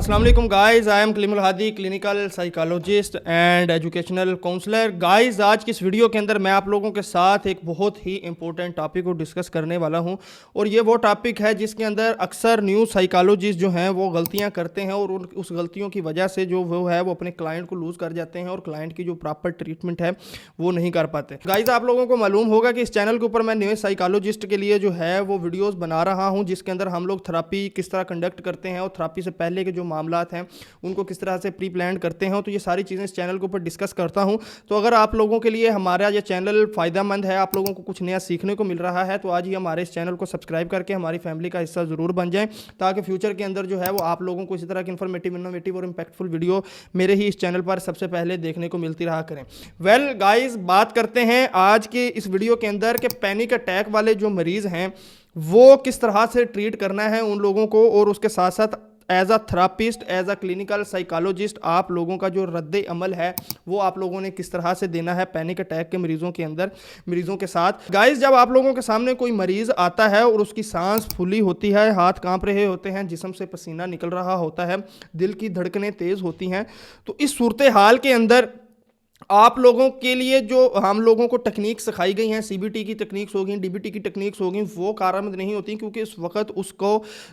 अस्सलाम वालेकुम guys, I am Kalimul Hadi, clinical psychologist and educational counsellor. Guys, आज की इस वीडियो के अंदर मैं आप लोगों के साथ एक बहुत ही इंपॉर्टेंट टॉपिक को डिस्कस करने वाला हूं और ये वो टॉपिक है जिसके अंदर अक्सर न्यू साइकोलॉजिस्ट जो हैं वो गलतियां करते हैं और उस गलतियों की वजह से जो वो है वो अपने क्लाइंट को लूज़ कर जाते हैं और क्लाइंट की जो प्रॉपर ट्रीटमेंट है वो नहीं कर पाते। गाइस, आप लोगों को मालूम होगा कि इस चैनल के ऊपर मैं न्यू साइकोलॉजिस्ट के लिए जो है वो वीडियोज़ बना रहा हूँ, जिसके अंदर हम लोग थेरापी किस तरह कंडक्ट करते हैं और थेरापी से पहले के जो मामलात हैं उनको किस तरह से प्री प्लान करते हैं। तो ये सारी चीज़ें इस चैनल के ऊपर डिस्कस करता हूं। तो अगर आप लोगों के लिए हमारा ये चैनल फ़ायदेमंद है, आप लोगों को कुछ नया सीखने को मिल रहा है, तो आज ही हमारे इस चैनल को सब्सक्राइब करके हमारी फैमिली का हिस्सा ज़रूर बन जाएं, ताकि फ्यूचर के अंदर जो है वो आप लोगों को इसी तरह की इन्फॉर्मेटिव, इनोवेटिव और इम्पैक्टफुल वीडियो मेरे ही इस चैनल पर सबसे पहले देखने को मिलती रहा करें। वेल गाइज, बात करते हैं आज के इस वीडियो के अंदर कि पैनिक अटैक वाले जो मरीज़ हैं वो किस तरह से ट्रीट करना है उन लोगों को, और उसके साथ साथ as a therapist, as a clinical psychologist आप लोगों का जो रद्द अमल है वो आप लोगों ने किस तरह से देना है पैनिक अटैक के मरीजों के साथ। गाइस, जब आप लोगों के सामने कोई मरीज आता है और उसकी सांस फूली होती है, हाथ कांप रहे होते हैं, जिस्म से पसीना निकल रहा होता है, दिल की धड़कनें तेज होती हैं, तो इस सूरत हाल के अंदर आप लोगों के लिए जो हम लोगों को टेक्निक सिखाई गई हैं, सीबीटी की टेक्निक्स होगी, डीबीटी की टेक्निक्स होगी, वो कारआमद नहीं होती, क्योंकि इस वक्त उसको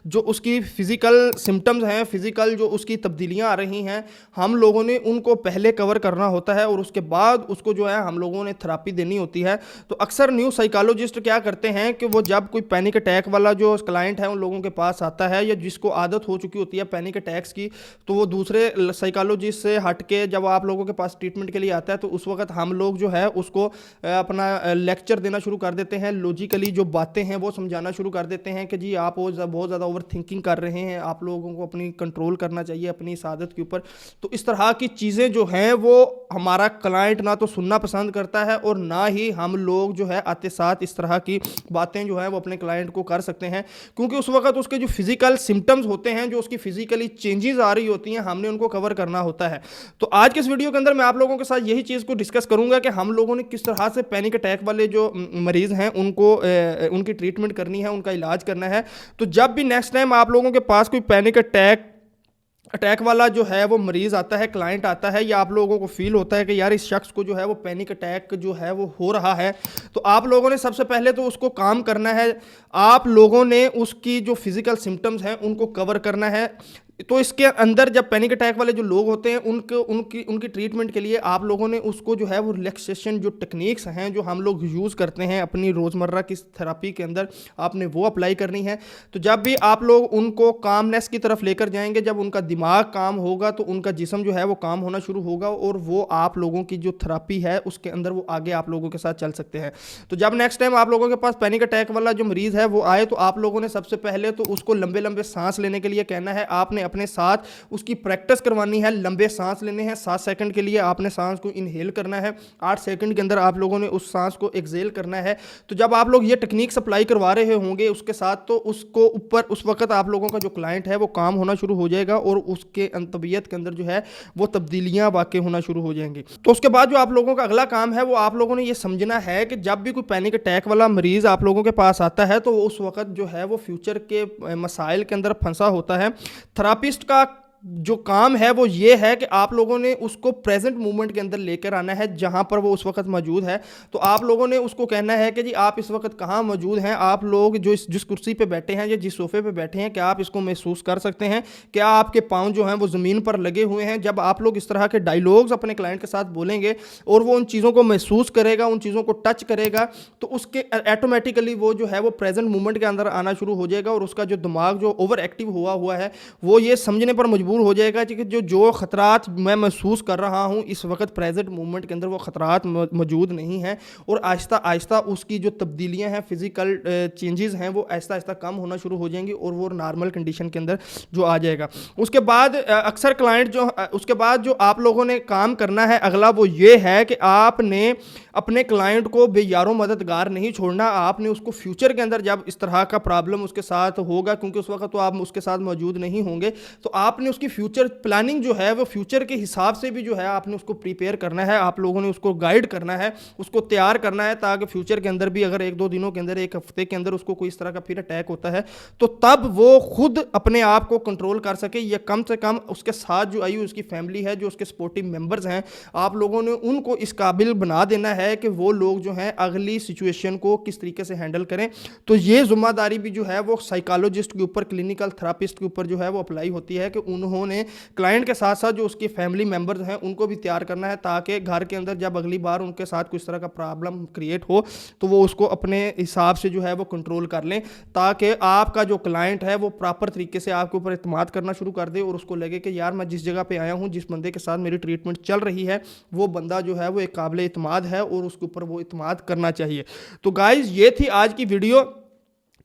जो उसकी फ़िज़िकल सिम्टम्स हैं, फ़िज़िकल जो उसकी तब्दीलियां आ रही हैं, हम लोगों ने उनको पहले कवर करना होता है और उसके बाद उसको जो है हम लोगों ने थेरापी देनी होती है। तो अक्सर न्यू साइकोलॉजिस्ट क्या करते हैं कि वो जब कोई पैनिक अटैक वाला जो क्लाइंट है उन लोगों के पास आता है या जिसको आदत हो चुकी होती है पैनिक अटैक्स की, तो वो दूसरे साइकोलॉजिस्ट से हट के जब आप लोगों के पास ट्रीटमेंट के लिए आता है तो उस वक्त हम लोग जो है उसको अपना लेक्चर देना शुरू कर देते हैं, लॉजिकली जो बातें हैं वो समझाना शुरू कर देते हैं कि जी आप बहुत ज़्यादा ओवर थिंकिंग कर रहे हैं, आप लोगों को अपनी कंट्रोल करना चाहिए अपनी इस आदत के ऊपर। तो इस तरह की चीज़ें जो हैं वो हमारा क्लाइंट ना तो सुनना पसंद करता है और ना ही हम लोग जो है आते साथ इस तरह की बातें जो है वो अपने क्लाइंट को कर सकते हैं, क्योंकि उस वक्त उसके जो फिजिकल सिम्टम्स होते हैं, जो उसकी फिजिकली चेंजेस आ रही होती हैं, हमने उनको कवर करना होता है। तो आज के इस वीडियो के अंदर मैं आप लोगों के साथ यही चीज़ को डिस्कस करूंगा कि हम लोगों ने किस तरह से पैनिक अटैक वाले जो मरीज़ हैं उनको उनकी ट्रीटमेंट करनी है, उनका इलाज करना है। तो जब भी नेक्स्ट टाइम आप लोगों के पास कोई पैनिक अटैक वाला जो है वो मरीज़ आता है, क्लाइंट आता है, या आप लोगों को फील होता है कि यार इस शख्स को जो है वो पैनिक अटैक जो है वो हो रहा है, तो आप लोगों ने सबसे पहले तो उसको काम करना है, आप लोगों ने उसकी जो फिज़िकल सिम्टम्स हैं उनको कवर करना है। तो इसके अंदर जब पैनिक अटैक वाले जो लोग होते हैं उनकी ट्रीटमेंट के लिए आप लोगों ने उसको जो है वो रिलैक्सेशन जो टेक्निक्स हैं जो हम लोग यूज़ करते हैं अपनी रोज़मर्रा की थेरापी के अंदर, आपने वो अप्लाई करनी है। तो जब भी आप लोग उनको कामनेस की तरफ लेकर जाएंगे, जब उनका दिमाग काम होगा तो उनका जिस्म जो है वो काम होना शुरू होगा और वो आप लोगों की जो थेरापी है उसके अंदर वो आगे आप लोगों के साथ चल सकते हैं। तो जब नेक्स्ट टाइम आप लोगों के पास पैनिक अटैक वाला जो मरीज़ है वो आए, तो आप लोगों ने सबसे पहले तो उसको लंबे लंबे सांस लेने के लिए कहना है, आपने अपने साथ उसकी प्रैक्टिस करवानी है, लंबे सांस लेने हैं। 7 सेकंड के लिए आपने सांस को इनहेल करना है, 8 सेकंड के अंदर आप लोगों ने उस सांस को एक्सहेल करना है। तो जब आप लोग ये टेक्निक अप्लाई करवा रहे होंगे उसके साथ, तो उसको ऊपर उस वक्त आप लोगों का जो क्लाइंट है वो काम होना शुरू हो जाएगा और उसके तबीयत के अंदर जो है वो तब्दीलियां वाकई होना शुरू हो जाएंगी। तो उसके बाद जो आप लोगों का अगला काम है वो आप लोगों ने ये समझना है कि जब भी कोई पैनिक अटैक वाला मरीज़ आप लोगों के पास आता है तो उस वक्त जो है वो फ्यूचर के मसाइल के अंदर फंसा होता है। थेरापिस्ट का जो काम है वो ये है कि आप लोगों ने उसको प्रेजेंट मोमेंट के अंदर लेकर आना है जहाँ पर वो उस वक्त मौजूद है। तो आप लोगों ने उसको कहना है कि जी आप इस वक्त कहाँ मौजूद हैं, आप लोग जो जिस कुर्सी पे बैठे हैं या जिस सोफे पे बैठे हैं, क्या आप इसको महसूस कर सकते हैं, क्या आपके पाँव जो हैं वो ज़मीन पर लगे हुए हैं। जब आप लोग इस तरह के डायलॉग्स अपने क्लाइंट के साथ बोलेंगे और वो उन चीज़ों को महसूस करेगा, उन चीज़ों को टच करेगा, तो उसके ऑटोमेटिकली वो जो है वो प्रेजेंट मोमेंट के अंदर आना शुरू हो जाएगा और उसका जो दिमाग जो ओवर एक्टिव हुआ है वो ये समझने पर मजबूर हो जाएगा कि जो खतरात मैं महसूस कर रहा हूं इस वक्त प्रेजेंट मूवमेंट के अंदर वो खतरात मौजूद नहीं हैं, और आहिस्ता आहिस्ता उसकी जो तब्दीलियां हैं, फिजिकल चेंजेस हैं, वो आहिस्ता आहिस्ता कम होना शुरू हो जाएंगी और वो नॉर्मल कंडीशन के अंदर जो आ जाएगा। उसके बाद अक्सर क्लाइंट जो उसके बाद जो आप लोगों ने काम करना है अगला वो ये है कि आपने अपने क्लाइंट को बेयारो मददगार नहीं छोड़ना। आपने उसको फ्यूचर के अंदर जब इस तरह का प्रॉब्लम उसके साथ होगा, क्योंकि उस वक्त तो आप उसके साथ मौजूद नहीं होंगे, तो आपने उसकी फ्यूचर प्लानिंग जो है वो फ्यूचर के हिसाब से भी जो है आपने उसको प्रिपेयर करना है, आप लोगों ने उसको गाइड करना है, उसको तैयार करना है, ताकि फ्यूचर के अंदर भी अगर 1-2 दिनों के अंदर, 1 हफ्ते के अंदर उसको कोई इस तरह का फिर अटैक होता है तो तब वो खुद अपने आप को कंट्रोल कर सके, या कम से कम उसके साथ जो आई उसकी फैमिली है, जो उसके सपोर्टिव मेंबर्स हैं, आप लोगों ने उनको इस काबिल बना देना है कि वो लोग जो हैं अगली सिचुएशन को किस तरीके से हैंडल करें। तो ये जिम्मेदारी भी जो है वो साइकोलॉजिस्ट के ऊपर, क्लिनिकल थेरापिस्ट के ऊपर जो है वो अप्लाई होती है कि उन्होंने क्लाइंट के साथ साथ जो उसकी फैमिली मेंबर्स हैं उनको भी तैयार करना है, ताकि घर के अंदर जब अगली बार उनके साथ कुछ तरह का प्रॉब्लम क्रिएट हो तो वो उसको अपने हिसाब से जो है वो कंट्रोल कर लें, ताकि आपका जो क्लाइंट है वो प्रॉपर तरीके से आपके ऊपर इत्मीनान करना शुरू कर दे और उसको लगे कि यार मैं जिस जगह पे आया हूँ, जिस बंदे के साथ मेरी ट्रीटमेंट चल रही है, वो बंदा जो है वो एक काबिल इत्मीनान है और उसके ऊपर वो इत्मीनान करना चाहिए। तो गाइज ये थी आज की वीडियो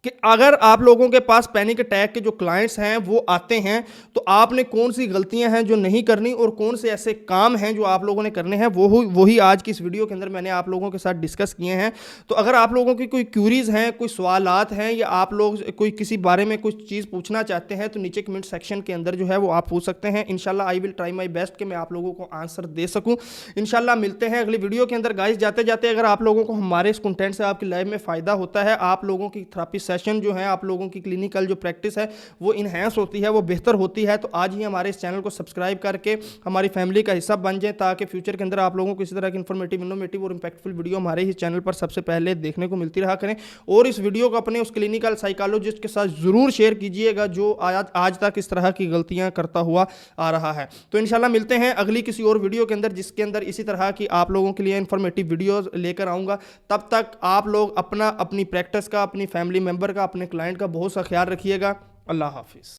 कि अगर आप लोगों के पास पैनिक अटैक के जो क्लाइंट्स हैं वो आते हैं तो आपने कौन सी गलतियां हैं जो नहीं करनी और कौन से ऐसे काम हैं जो आप लोगों ने करने हैं, वही आज की इस वीडियो के अंदर मैंने आप लोगों के साथ डिस्कस किए हैं। तो अगर आप लोगों की कोई क्यूरीज हैं, कोई सवालात हैं, या आप लोग कोई किसी बारे में कुछ चीज़ पूछना चाहते हैं तो नीचे कमेंट सेक्शन के अंदर जो है वो आप पूछ सकते हैं। इंशाल्लाह I will try my best कि मैं आप लोगों को आंसर दे सकूँ। इंशाल्लाह मिलते हैं अगली वीडियो के अंदर। गाइस जाते जाते अगर आप लोगों को हमारे इस कंटेंट से आपकी लाइफ में फ़ायदा होता है, आप लोगों की थेरेपी सेशन जो है, आप लोगों की क्लिनिकल जो प्रैक्टिस है वो इन्हेंस होती है, वो बेहतर होती है, तो आज ही हमारे इस चैनल को सब्सक्राइब करके हमारी फैमिली का हिस्सा बन जाए, ताकि फ्यूचर के अंदर आप लोगों को इसी तरह की इन्फॉर्मेटिव, इनोवेटिव और इंपैक्टफुल वीडियो हमारे ही चैनल पर सबसे पहले देखने को मिलती रहा करें। और इस वीडियो को अपने उस क्लिनिकल साइकोलॉजिस्ट के साथ ज़रूर शेयर कीजिएगा जो आज तक इस तरह की गलतियां करता हुआ आ रहा है। तो इंशाल्लाह मिलते हैं अगली किसी और वीडियो के अंदर, जिसके अंदर इसी तरह की आप लोगों के लिए इन्फॉर्मेटिव वीडियोज़ लेकर आऊँगा। तब तक आप लोग अपनी प्रैक्टिस का, अपनी फैमिली मेम्बर का, अपने क्लाइंट का बहुत सा ख्याल रखिएगा। अल्लाह हाफिज़।